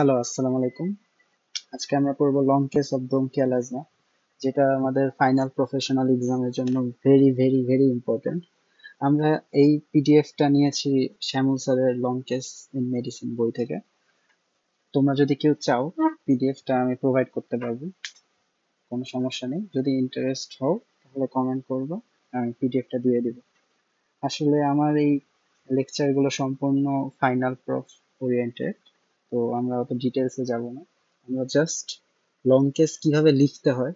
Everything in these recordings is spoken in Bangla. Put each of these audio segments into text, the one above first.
হ্যালো, আসসালামু আলাইকুম। আজকে আমরা পড়ব long case of bronchial asthma, যেটা আমাদের ফাইনাল প্রফেশনাল এক্সামের জন্য ভেরি ভেরি ভেরি ইম্পর্টেন্ট। আমরা এই পিডিএফটা নিয়েছি শ্যামল স্যারের লং কেস ইন মেডিসিন বই থেকে। তোমরা যদি কেউ চাও, পিডিএফটা আমি প্রোভাইড করতে পারবো, কোনো সমস্যা নেই। যদি ইন্টারেস্ট হও তাহলে কমেন্ট করবো, আমি পিডিএফটা দিয়ে দিব। আসলে আমার এই লেকচারগুলো সম্পূর্ণ ফাইনাল প্রফ ওরিয়েন্টেড, তো আমরা অত ডিটেলসে যাব না। আমরা জাস্ট লং কেস কিভাবে লিখতে হয়,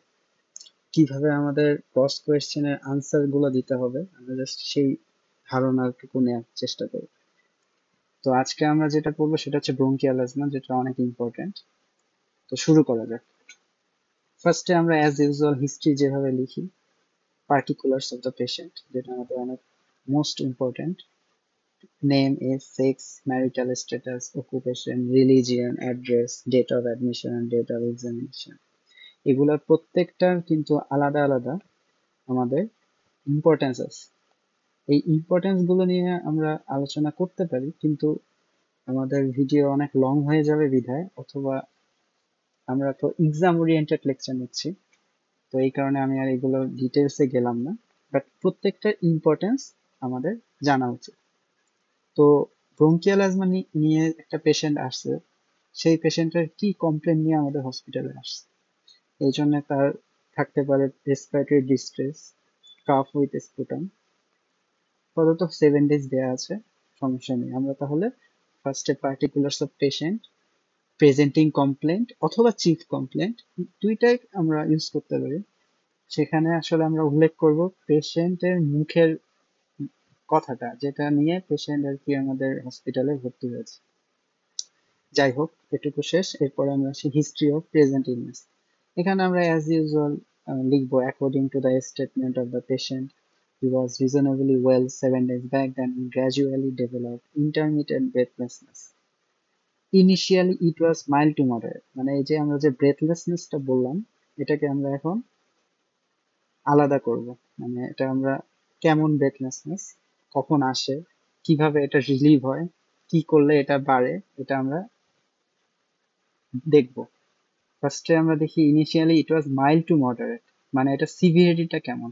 কিভাবে আমাদের ক্রস কোয়েশ্চেনের আনসার গুলো দিতে হবে, আমরা জাস্ট সেই ধারণাটুকু নেওয়ার চেষ্টা করব। তো আজকে আমরা যেটা পড়বো সেটা হচ্ছে ব্রঙ্কিয়াল অ্যাজমা, যেটা অনেক ইম্পর্টেন্ট। তো শুরু করা যাক। ফার্স্টে আমরা অ্যাজ ইউজুয়াল হিস্ট্রি যেভাবে লিখি, পার্টিকুলার্স অফ দ্য পেশেন্ট, যেটা আমাদের অনেক most important. Name is sex, marital status, occupation, religion, address, date of admission and date of examination. এগুলোর প্রত্যেকটার কিন্তু আলাদা আলাদা আমাদের ইম্পর্টেন্স আছে। এই ইম্পর্টেন্স গুলো নিয়ে আমরা আলোচনা করতে পারি, কিন্তু আমাদের ভিডিও অনেক লং হয়ে যাবে বিধায়, অথবা আমরা তো এক্সাম ওরিয়েন্টেড লেকচার নিচ্ছি, তো এই কারণে আমি আর এগুলো ডিটেলসে গেলাম না। বাট প্রত্যেকটার ইম্পর্টেন্স আমাদের জানা উচিত। তো ব্রঙ্কিয়াল অ্যাজমা নিয়ে একটা পেশেন্ট আসছে, সেই পেশেন্টের কি কমপ্লেন নিয়ে আমাদের হসপিটালে আসছে। এই জন্য তার থাকতে পারে respiratory distress, calf with sputum. আপাতত 7 days দেয়া আছে, সমস্যা নেই। আমরা তাহলে ফার্স্টে particulars of patient, presenting complaint অথবা চিফ কমপ্লেন্ট, দুইটাই আমরা ইউজ করতে পারি। সেখানে আসলে আমরা উল্লেখ করব পেশেন্টের মুখের কথাটা, যেটা নিয়ে পেশেন্ট আর কি আমাদের হসপিটালে ভর্তি হয়েছে। যাই হোক, এটুকু শেষ। এরপরে আমরা আসি হিস্ট্রি অফ প্রেজেন্ট ইলনেস। এখানে আমরা অ্যাজ ইউজুয়াল লিখবো according to the statement of the patient, he was reasonably well 7 days back, then he gradually developed intermittent breathlessness. Initially it was mild to moderate, মানে এই যে আমরা যে ব্রেথলেসনেসটা বললাম, এটাকে আমরা এখন আলাদা করব। মানে এটা আমরা কেমন ব্রেথলেসনেস, কখন আসে, কিভাবে এটা রিলিভ হয়, কি করলে এটা বাড়ে, এটা আমরা দেখব। ফার্স্টে আমরা দেখি initially it was mild to moderate, মানে এটা সিভিয়ারিটিটা কেমন।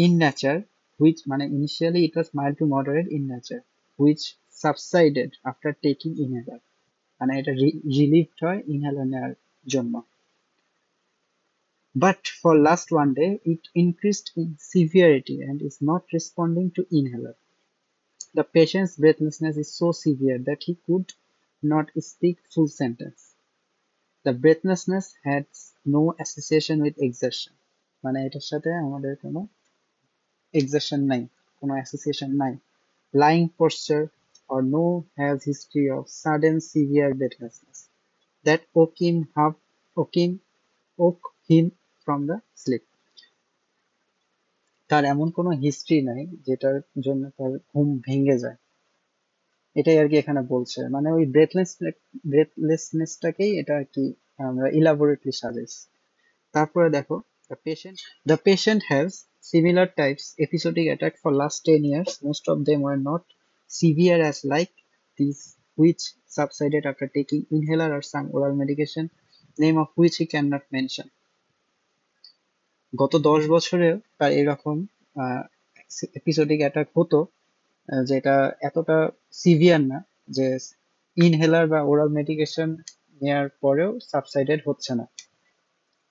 ইন নেচার হুইচ, মানে initially it was mild to moderate in nature, which subsided after taking inhaler, মানে এটা রিলিভড হয় ইনহেলার নেওয়ার জন্য। But for last 1 day it increased in severity and is not responding to inhaler. The patient's breathlessness is so severe that he could not speak full sentence. The breathlessness has no association with exertion, মানে এটার সাথে আমাদের কোনো exertion নাই, কোনো association নাই। Lying posture or no has history of sudden severe breathlessness that woke him from the sleep. তার এমন কোনো হিস্ট্রি নাই যেটার জন্য তার ঘুম ভেঙে যায়, এটাই আর কি এখানে বলছে। মানে ওই ব্রেথলেসনেসটাকেই এটা আর কি আমরা ইলাবোরেটলি সাজাইছি। তারপরে দেখো, the patient has similar types episodic attack for last 10 years. Most of them were not severe as like these, which subsided after taking inhaler or some oral medication, name of which he cannot mention. গত 10 বছরে তার এরকম এপিসোডিক অ্যাটাক হতো, যেটা এতটা সিভিয়ার না যে ইনহেলার বা ওরাল মেডিকেশন নেওয়ার পরেও সাবসাইডেড হচ্ছে না,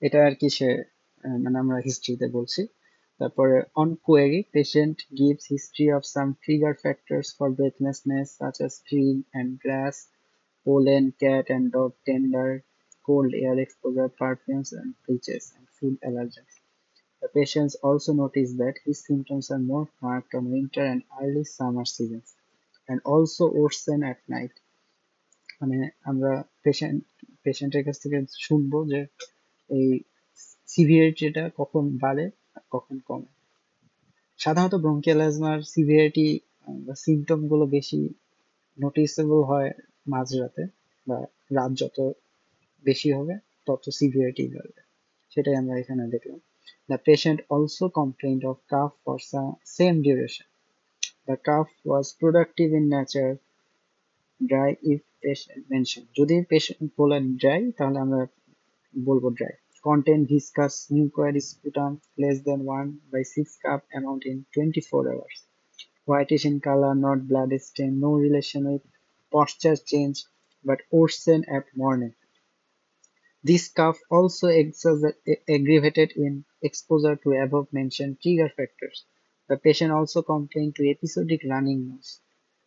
এটা আর কি সে মানে আমরা হিস্ট্রিতে বলছি। তারপরে on query patient gives history of some trigger factors for breathlessness such as tree and grass, pollen, cat and dog tender, cold air exposure, perfumes and bleaches, and food allergens. The patients also notice that his symptoms are more marked on winter and early summer seasons and also worsen at night. মানে আমরা পেশেন্টের কাছ থেকে শুনবো যে এই সিভিয়ারিটিটা কখন বাড়ে আর কখন কমে। সাধারণত ব্রঙ্কিয়াল অ্যাজমার সিভিয়ারিটি বা সিমটম গুলো বেশি নোটিসেবল হয় মাঝরাতে, বা রাত যত বেশি হবে তত সিভিয়ারিটি বাড়বে, সেটাই আমরা এখানে দেখলাম। The patient also complained of cough for some same duration. The cough was productive in nature, dry if patient mention. যদি patient বলে dry তাহলে আমরা বলবো dry. Content viscous mucoid sputum less than 1/6 cup amount in 24 hours. Whitish in color, not blood stain, no relation with posture change, but worsen at morning. This cough also aggravated in exposure to above-mentioned trigger factors. The patient also complained to episodic running nose,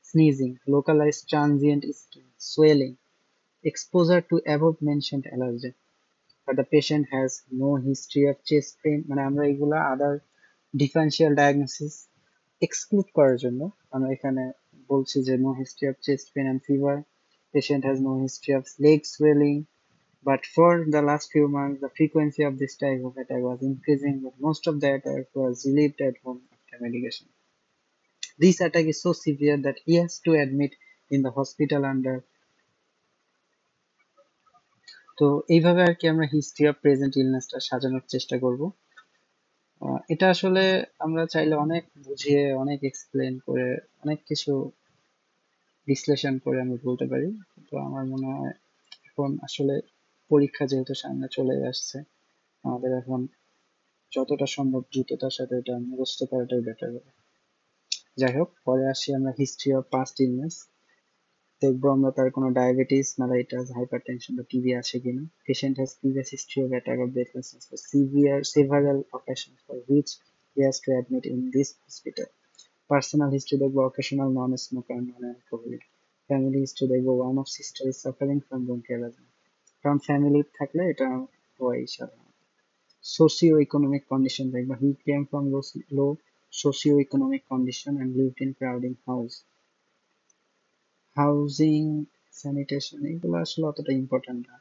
sneezing, localized transient skin, swelling, exposure to above-mentioned allergen. But the patient has no history of chest pain. মানে আমরা এগুলা other differential diagnosis exclude করার জন্য আমরা এখানে বলছি যে no history of chest pain and fever. Patient has no history of leg swelling, but for the last few months, the frequency of this type of attack was increasing, but most of the attack was relieved at home after medication. This attack is so severe that he has to admit in the hospital under. তো এইভাবে আর কি আমরা হিস্ট্রি অফ প্রেজেন্ট ইলনেসটা সাজানোর চেষ্টা করব। এটা আসলে আমরা চাইলে অনেক বুঝিয়ে, অনেক এক্সপ্লেন করে, অনেক কিছু বিশ্লেষণ করে আমি বলতে পারি, কিন্তু আমার মনে হয় এখন আসলে পরীক্ষা যেহেতু সামনে চলে আসছে, আমাদের এখন যতটা সম্ভব দ্রুততার সাথে এটা মুখস্থ করাটাই বেটার হবে। যাই হোক, পরে আসি আমরা হিস্ট্রি অফ পাস্ট ইলনেস। দেখবো আমরা তার কোনো ডায়াবেটিস, মেলাইটাস, হাইপারটেনশন বা টিবি আছে কিনা। Patient has previous history of attack of breathlessness for several occasions for which he has to admit in this hospital. Personal history দেখবো occasional non-smoker, non-alcoholic. Family history দেখবো one of sister is suffering from bronchial asthma. কারণ ফ্যামিলি থাকলে এটা হয় সাধারণত। Socio-economic condition দেখবো he came from low socio-economic condition and lived in crowding house. Housing, sanitation এগুলো আসলে অতটা ইম্পর্টেন্ট না।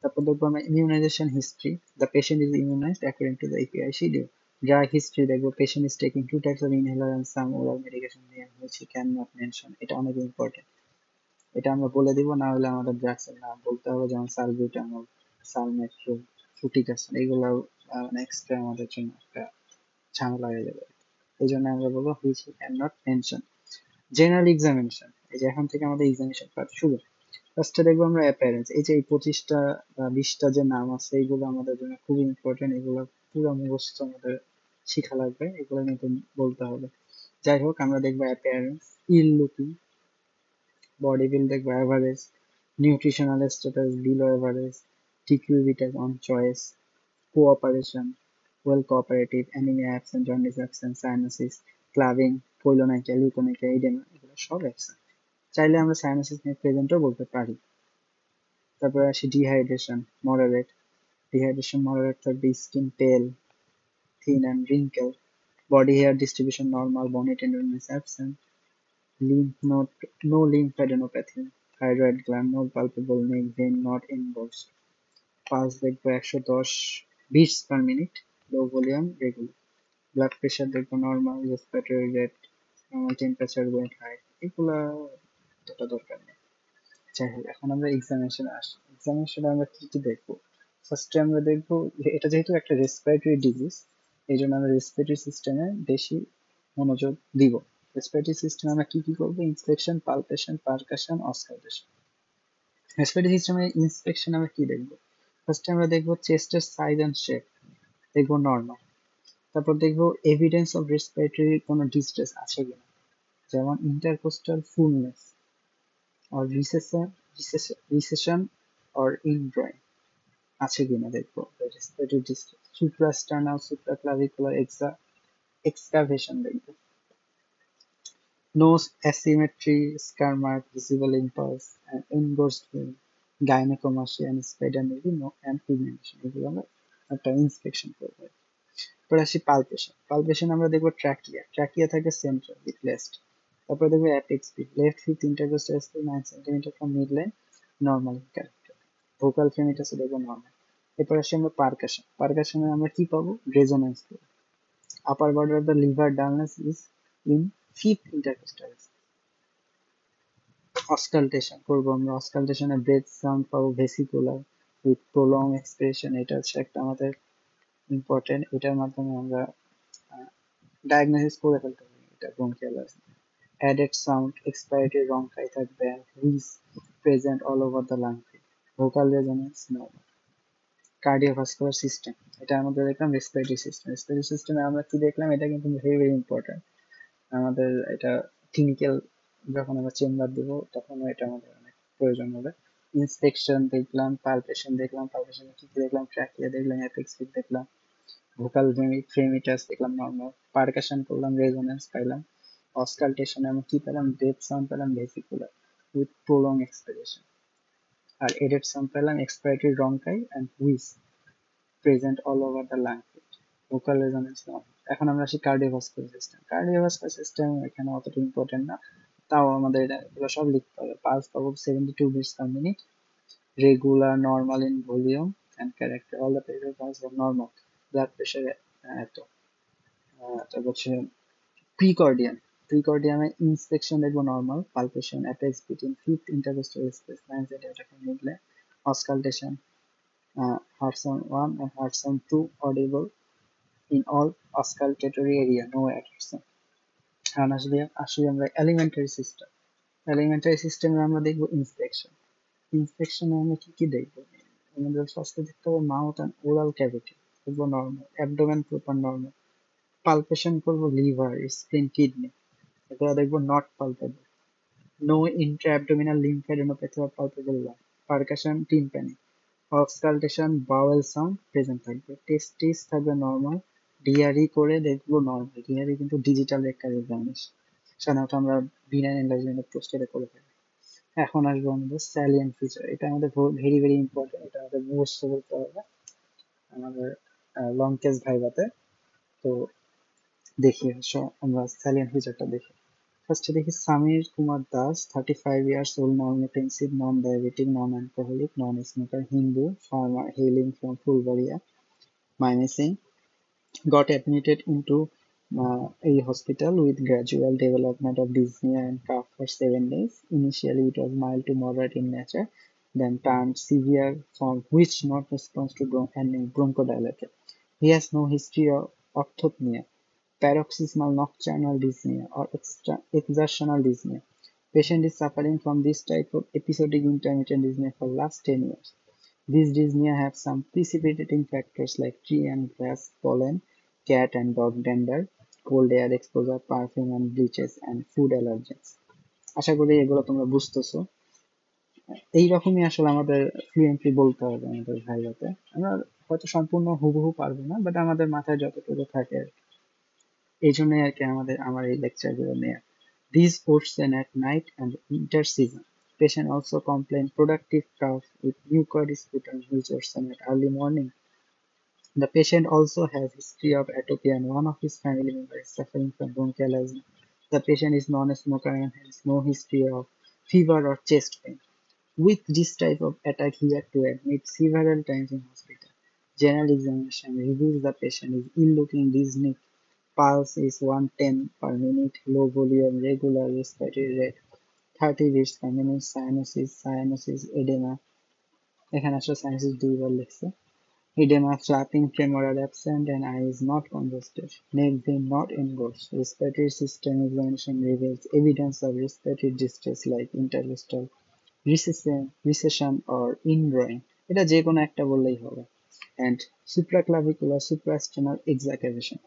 তারপর দেখবো আমরা immunization history, the patient is immunized according to the EPI schedule. Drug history দেখবো patient is taking 2 types of inhaler and some oral medication name which he can not mention. এটা অনেক ইম্পর্টেন্ট, এটা আমরা বলে দিব, না হলে আমাদের ড্রাগস এর নাম বলতে হবে, যেমন সালবিউটামল, সালমেট্রো, ফ্লুটিকাসন, এগুলো মানে এক্সট্রা আমাদের জন্য একটা ঝামেলা হয়ে যাবে। এই জন্য আমরা বলবো which he can not mention. General examination, এই যে এখন থেকে আমাদের এক্সামিনেশন পার্ট শুরু। ফার্স্টে দেখবো আমরা অ্যাপিয়ারেন্স, এই যে এই 25টা বা 20টা যে নাম আছে এগুলো আমাদের জন্য খুব ইম্পর্টেন্ট, এগুলো পুরো মুখস্থ আমাদের শিখা লাগবে, এগুলো কিন্তু বলতে হবে। যাই হোক, আমরা দেখবো appearance, ill looking, body build দেখবো average, nutritional status below average, decubitus on choice, cooperation, well cooperative, anaemia absent, jaundice absent, cyanosis, clubbing, koilonychia, leukonychia, oedema, এগুলো সব অ্যাবসেন্ট। চাইলে আমরা সাইনোসিস নিয়ে প্রেজেন্টও বলতে পারি। তারপরে আসি ডিহাইড্রেশন, মডারেট। ডিহাইড্রেশন মডারেট থাকবে স্কিন পেল, thin and wrinkled, body hair distribution normal, bony tenderness absent, lymph node, no lymphadenopathy, thyroid gland, no palpable neck vein not engorged, pulse দেখবো 110 beats per minute, low volume, regular, blood pressure দেখবো normal, respiratory rate, normal, temperature going high, এগুলা অতটা দরকার নেই। যাই হোক, এখন আমরা এক্সামিনেশনে আসি। এক্সামিনেশনে আমরা কি কি দেখবো? ফার্স্টে আমরা দেখবো যে এটা যেহেতু একটা রেসপিরেটরি ডিজিজ, এই জন্য আমরা রেসপিরেটরি সিস্টেমে বেশি মনোযোগ দিব। রেসপিরেটরি সিস্টেমে আমরা কি কি করবো? Inspection, palpation, percussion, auscultation. Respiratory সিস্টেমে ইন্সপেকশন আমরা কি দেখবো? ফার্স্টে আমরা দেখবো চেস্টের সাইজ অ্যান্ড শেপ, দেখবো নর্মাল। তারপর দেখবো এভিডেন্স অফ রেসপিরেটরি কোনো ডিস্ট্রেস আছে কিনা, যেমন intercostal fullness or recession or ingroin আছে কিনা দেখবো। Respiratory distress, suprasternal, supraclavicular excavation দেখবো। Nose asymmetry, scar mark, visible impulse, and engorged vein, gynecomastia and spadernary and pigmentation, এগুলো আমরা একটা ইন্সপেকশন করবো। এরপর আসি পালপেশন। পালপেশন আমরা দেখবো ট্রাকিয়া, ট্রাকিয়া থাকে সেন্ট্রাল উইথ লেফট। তারপর দেখবো apex beat, left fifth intercostal space 9 centimetre from mid line, normal character. Vocal fremitus দেখবো নর্মাল। এরপর আসি আমরা পারকাশন। পারকাশনে আমরা কি পাবো? রেজোনেন্স পাবো। Upper border of the liver dullness is in fifth intercostal. Auscultation করবো আমরা। অস্কালটেশনে ব্রেথ সাউন্ড পাবো ভেসিকুলার উইথ প্রলং এক্সপ্রেশন, এটা হচ্ছে একটা আমাদের ইম্পর্টেন্ট, এটার মাধ্যমে আমরা ডায়াগনোসিস করে ফেলতে পারি এটা bronchial asthma. added sound, expiratory bronchi থাকবে, and wheeze present all over the lung field. Vocal resonance normal. Cardiovascular system, এটা আমাদের দেখলাম রেসপিরেটরি সিস্টেম। রেসপিরেটরি সিস্টেমে আমরা কি দেখলাম, এটা কিন্তু ভেরি ভেরি ইম্পর্টেন্ট আমাদের। এটা ক্লিনিক্যাল যখন আমরা চেম্বার দিব তখন এটা আমাদের অনেক প্রয়োজন হবে। ইন্সপেকশন দেখলাম, পালপেশন দেখলাম, পালপেশনে কি কি দেখলাম, ট্র্যাকিয়া দেখলাম, অ্যাপেক্স ফিট দেখলাম, ভোকাল ফ্রেমিটাস দেখলাম নর্মাল, পারকাশন করলাম, রেজোনেন্স পাইলাম, অসকালটেশনে আমরা কি পেলাম, ডেপ সাউন্ড পেলাম ভেসিকুলার উইথ প্রোলং এক্সপিরেশন, আর এডেড সাউন্ড পেলাম expiratory rhonchi and wheeze present all over the lung. Vocal resonance normal. এখন আমরা আসি কার্ডিওভাস্কুলার সিস্টেম। কার্ডিওভাস্কুলার সিস্টেম এখানে অতটা ইম্পর্টেন্ট না, তাও আমাদের এগুলো সব লিখতে হবে। পালস পাবো 72 beats per minute, regular, normal in volume and character. All the peripheral pulse are normal. Blood pressure এত। তারপর হচ্ছে প্রিকর্ডিয়াম। প্রিকর্ডিয়ামে ইন্সপেকশন দেখবো normal, palpation, apex between fifth intercostal space, এটাকে মিডলে, auscultation, heart sound 1 and heart sound 2 audible in all auscultatory area, no adhesion. এখন আসি আমরা এলিমেন্টারি সিস্টেম। এলিমেন্টারি সিস্টেমে আমরা দেখবো ইন্সপেকশন। ইন্সপেকশনে আমরা কি কি দেখবো, আমাদের ফার্স্টে দেখতে হবে মাউথ অ্যান্ড ওরাল ক্যাভিটি দেখবো normal, abdomen proper normal, palpation করবো লিভার, স্প্লিন, কিডনি, এগুলো দেখবো not palpable, no intra abdominal lymphadenopathy or palpable lung, percussion tympany, auscultation bowel sound present থাকবে, টেস্টিস থাকবে নর্মাল, ডিআরই করে দেখবো নর্মাল। ডিআরই কিন্তু ডিজিটাল রেকটাল এক্সামিনেশন, সাধারণত আমরা বিনাইন এনলার্জমেন্ট পোস্টারে করে থাকি। এখন আসবো আমাদের স্যালিয়েন্ট ফিচার, এটা আমাদের ভেরি ভেরি ইম্পর্টেন্ট, এটা আমাদের মুখস্থ করতে হবে আমাদের লং কেস ভাইভাতে। তো দেখি আসো আমরা স্যালিয়েন্ট ফিচারটা দেখি। ফার্স্টে দেখি Samir Kumar Das, 35 years old, non-hypertensive, non-diabetic, non-alcoholic, non-smoker, Hindu, farmer, hailing from Fulbaria, Mymensingh, got admitted into a hospital with gradual development of dyspnea and cough for 7 days. Initially, it was mild to moderate in nature, then turned severe, from which not response to and bronchodilator. He has no history of orthopnea, paroxysmal nocturnal dyspnea, or exertional dyspnea. Patient is suffering from this type of episodic intermittent dyspnea for last 10 years. These dyspnea have some precipitating factors like tree and grass pollen, cat and dog dander, cold air exposure, perfume and bleaches, and food allergens. আশা করি এগুলো তোমরা বুঝতেছো। এইরকমই আসলে আমাদের ফ্লুয়েন্টলি বলতে হবে আমাদের ভাইভাতে। আমরা হয়তো সম্পূর্ণ হুবহু পারবো না, বাট আমাদের মাথায় যতটুকু থাকে এই জন্যই আর কি আমার এই লেকচার গুলো নেওয়া। These worsen at night and winter season. Patient also complain productive cough with mucoid sputum which worsen at early morning. The patient also has history of atopy and one of his family members is suffering from bronchial asthma. The patient is non-smoker and has no history of fever or chest pain. With this type of attack, he had to admit several times in hospital. General examination reveals the patient is ill-looking, dyspneic, pulse is 110 per minute, low volume, regular respiratory rate, 30 beats per minute, cyanosis, edema. এখানে আসলে সাইনোসিস দুইবার লিখছে। Edema, flapping, femoral absent, and eye is not congested. Neck vein not engorged. Respiratory system examination reveals evidence of respiratory distress like intercostal recession or indrawing. এটা যে কোনো একটা বললেই হবে। And supraclavicular suprasternal exacerbation.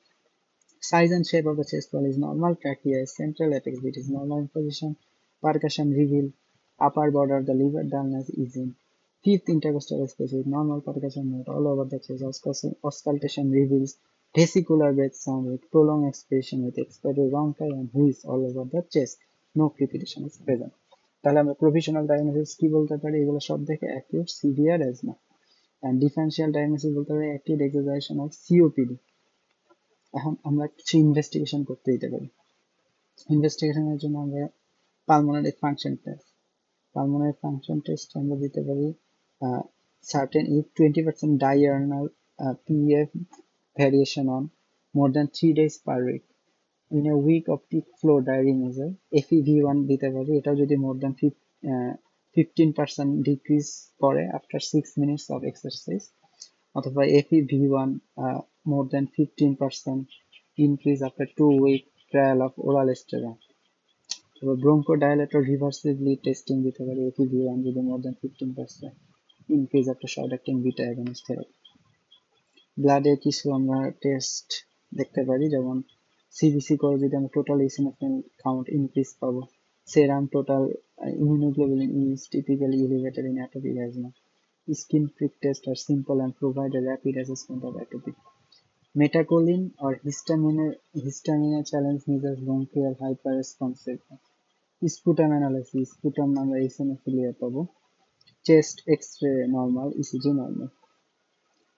Size and shape of the chest wall is normal. Trachea is central. Apex bit is normal in position. Percussion reveal upper border of the liver dullness is in fifth intercostal space with normal percussion note all over the chest. Auscultation reveals vesicular breath sound with prolonged expiration with expiratory bronchi and wheeze all over the chest. No crepitation is present. তাহলে আমরা প্রভিশনাল ডায়াগনোসিস কি বলতে পারি, এগুলো সব দেখে acute severe asthma. And differential diagnosis বলতে পারি অ্যাকিউট এক্সারসাইজেশন অফ সিওপিডি। এখন আমরা কিছু ইনভেস্টিগেশন করতে দিতে পারি। ইনভেস্টিগেশনের জন্য আমরা pulmonary function test, pulmonary function test আমরা দিতে পারি certain if 20% diurnal PF variation on more than 3 days per week in a week of peak flow diary measure, FEV1 দিতে পারি, এটাও যদি more than 15% ডিক্রিজ করে after 6 minutes of exercise, অথবা FEV1 more than 15% increase after 2 week trial of oral steroid. এবার ব্রঙ্কোডাইলেটর রিভার্সিভলি টেস্টিং দিতে পারি FEV1 যদি more than 15% increase after short acting beta agonist therapy. ব্লাডে কিছু আমরা টেস্ট দেখতে পারি, যেমন সিবিসি করে যদি আমরা টোটাল ইসিনোফিল কাউন্ট ইনক্রিজ পাবো। সেরাম total immunoglobulin is typically elevated in atopic asthma. Skin prick tests are simple and provide a rapid assessment of atopy. Methacholine or histamine challenge measures bronchial hyperresponsiveness. Sputum analysis, sputum আমরা eosinophilia পাবো। Chest X-ray normal, ECG normal.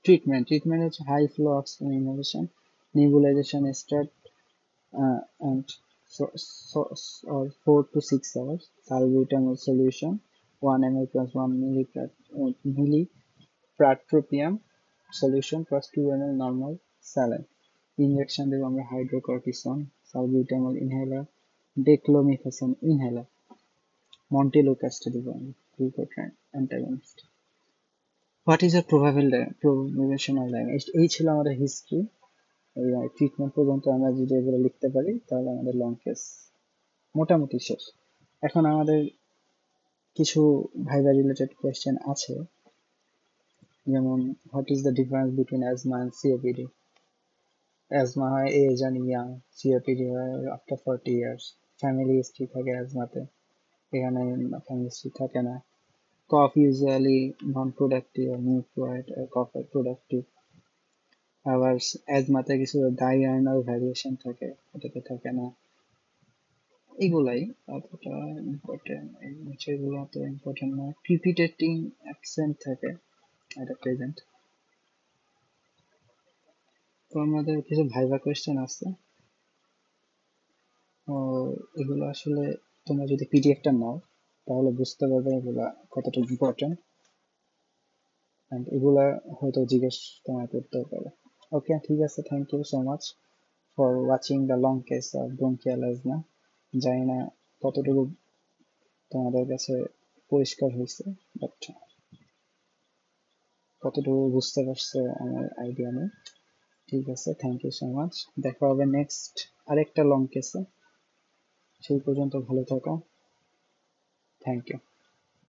Treatment হচ্ছে high flow oxygen inhalation, nebulization start and or 4 to 6 hours. Salbutamol solution 1 ml plus 1 millipratropium solution plus 2 ml normal saline. Injection দেবো আমরা hydrocortisone, salbutamol inhaler, declomethasone inhaler, montelukast দেবো আমরা glucotrien antagonist. What is a provisional damage? এই ছিল আমাদের হিস্ট্রি। ট্রিটমেন্ট পর্যন্ত আমরা যদি এগুলো লিখতে পারি তাহলে আমাদের লং কেস মোটামুটি শেষ। এখন আমাদের কিছু ভাইভা রিলেটেড কোয়েশ্চেন আছে, যেমন what is the difference between asthma and COPD? Asthma হয় এজ অ্যান্ড ইয়াং, সিওপিডি হয় আফটার 40 ইয়ার্স। ফ্যামিলি হিস্ট্রি থাকে অ্যাজমাতে, এখানে ফ্যামিলি হিস্ট্রি থাকে না। cough usually non-productive or mucoid, cough productive. আবার অ্যাজমাতে কিছু ডাইআর্নাল ভ্যারিয়েশন থাকে, এটাতে থাকে না। এগুলাই অতটা ইম্পর্টেন্ট, এই নিচেগুলো অত ইম্পর্টেন্ট না। ক্রিপিটেটিং অ্যাকসেন্ট থাকে, এটা প্রেজেন্ট। তো আমাদের কিছু ভাইভা কোয়েশ্চেন আছে, এগুলো আসলে তোমরা যদি পিডিএফটা নাও তাহলে বুঝতে পারবে এগুলা কতটা ইম্পর্টেন্ট, and এগুলা হয়তো জিজ্ঞেস তোমায় করতেও পারে। ওকে, ঠিক আছে, thank you so much for watching the long case of bronchial asthma. জানি না কতটুকু তোমাদের কাছে পরিষ্কার হয়েছে, বাট কতটুকু বুঝতে পারছো আমার আইডিয়া নেই। ঠিক আছে, থ্যাংক ইউ সো মাচ। দেখা হবে নেক্সট আরেকটা লং কেসে। সেই পর্যন্ত ভালো থাকো, থ্যাংক ইউ।